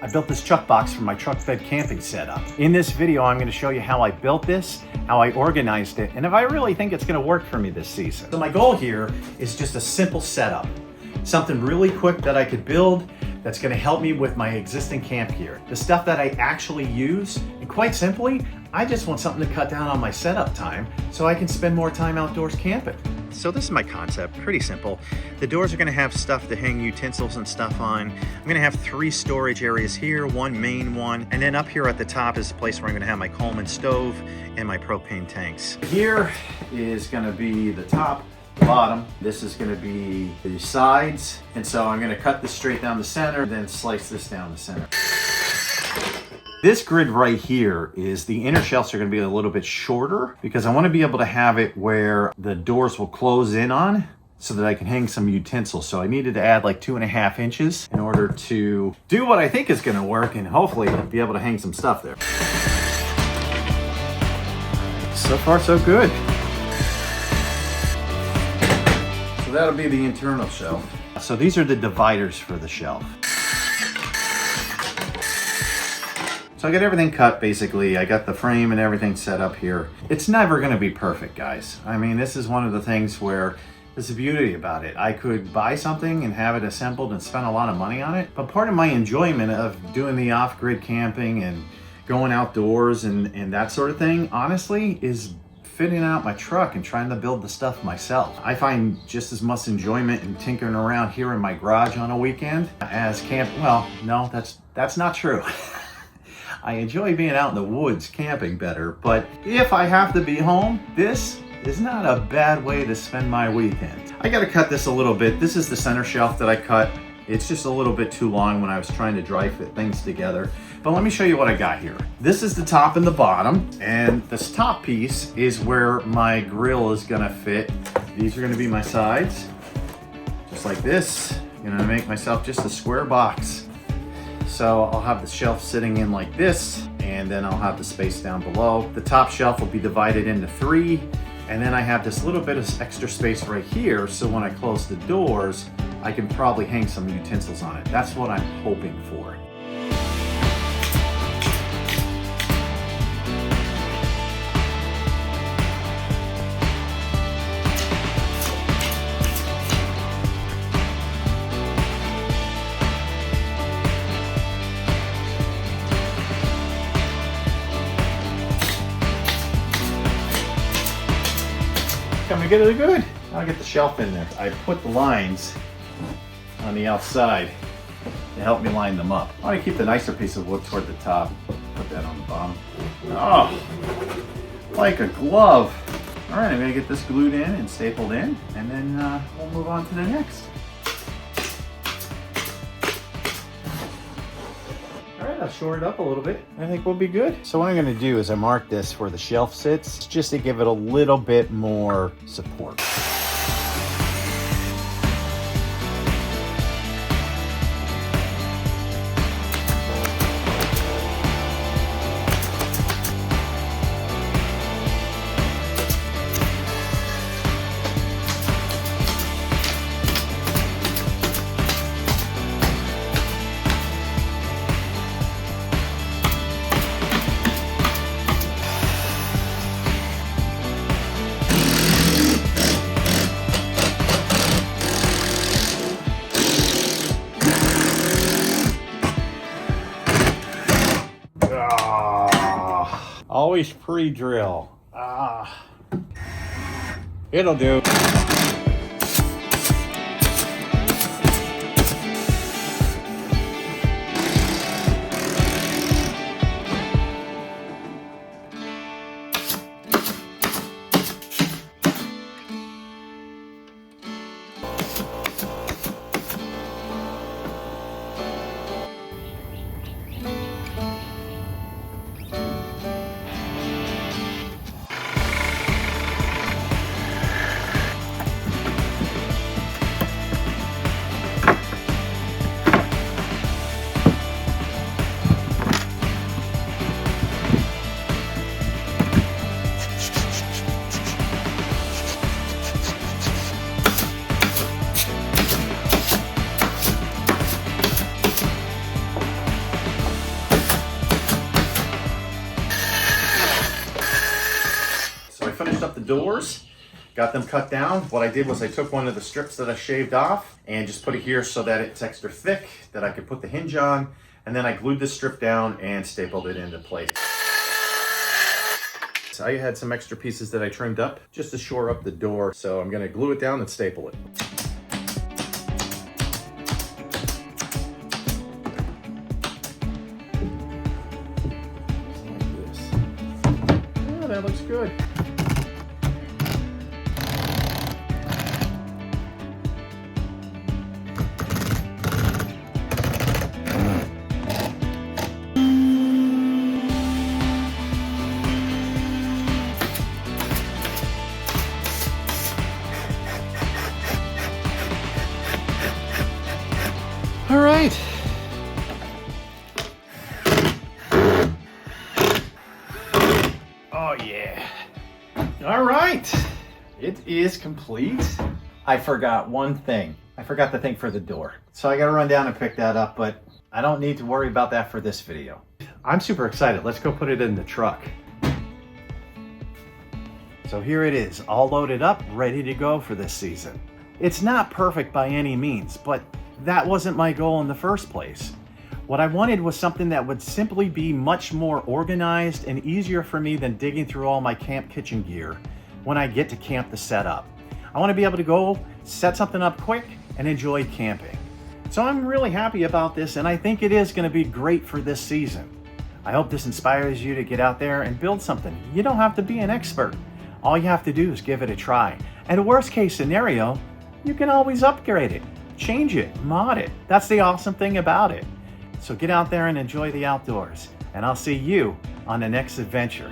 I built this truck box for my truck bed camping setup. In this video, I'm going to show you how I built this, how I organized it, and if I really think it's going to work for me this season. So my goal here is just a simple setup. Something really quick that I could build that's going to help me with my existing camp gear. The stuff that I actually use, and quite simply, I just want something to cut down on my setup time so I can spend more time outdoors camping. So this is my concept, pretty simple. The doors are gonna have stuff to hang utensils and stuff on. I'm gonna have 3 storage areas here, 1 main one, and then up here at the top is the place where I'm gonna have my Coleman stove and my propane tanks. Here is gonna be the top, the bottom. This is gonna be the sides. And so I'm gonna cut this straight down the center, then slice this down the center. This grid right here is the inner shelves are going to be a little bit shorter because I want to be able to have it where the doors will close in on so that I can hang some utensils. So I needed to add like 2.5 inches in order to do what I think is going to work and hopefully be able to hang some stuff there. So far so good. So that'll be the internal shelf. So these are the dividers for the shelf. So I got everything cut basically. I got the frame and everything set up here. It's never gonna be perfect, guys. I mean, this is one of the things where there's a beauty about it. I could buy something and have it assembled and spend a lot of money on it, but part of my enjoyment of doing the off-grid camping and going outdoors and that sort of thing, honestly, is fitting out my truck and trying to build the stuff myself. I find just as much enjoyment in tinkering around here in my garage on a weekend as camp. Well, no, that's not true. I enjoy being out in the woods camping better, but if I have to be home, this is not a bad way to spend my weekend. I gotta cut this a little bit. This is the center shelf that I cut. It's just a little bit too long when I was trying to dry fit things together. But let me show you what I got here. This is the top and the bottom, and this top piece is where my grill is gonna fit. These are gonna be my sides, just like this. I'm gonna make myself just a square box. So I'll have the shelf sitting in like this, and then I'll have the space down below. The top shelf will be divided into 3, and then I have this little bit of extra space right here, so when I close the doors, I can probably hang some utensils on it. That's what I'm hoping for. Coming together good. I'll get the shelf in there. I put the lines on the outside to help me line them up. I want to keep the nicer piece of wood toward the top. Put that on the bottom. Oh, like a glove. All right, I'm gonna get this glued in and stapled in, and then we'll move on to the next. I'll shore it up a little bit. I think we'll be good. So what I'm gonna do is I mark this where the shelf sits, just to give it a little bit more support. Always pre-drill. It'll do. finished up the doors, got them cut down. What I did was I took one of the strips that I shaved off and just put it here so that it's extra thick, that I could put the hinge on. And then I glued this strip down and stapled it into place. So I had some extra pieces that I trimmed up just to shore up the door. So I'm gonna glue it down and staple it. That looks good. All right. Oh yeah. All right. It is complete. I forgot one thing. I forgot the thing for the door. So I gotta run down and pick that up, but I don't need to worry about that for this video. I'm super excited. Let's go put it in the truck. So here it is, all loaded up, ready to go for this season. It's not perfect by any means, but that wasn't my goal in the first place. What I wanted was something that would simply be much more organized and easier for me than digging through all my camp kitchen gear when I get to camp to set up. I want to be able to go set something up quick and enjoy camping. So I'm really happy about this, and I think it is going to be great for this season. I hope this inspires you to get out there and build something. You don't have to be an expert. All you have to do is give it a try. And worst case scenario, you can always upgrade it, change it, mod it. That's the awesome thing about it. So get out there and enjoy the outdoors, and I'll see you on the next adventure.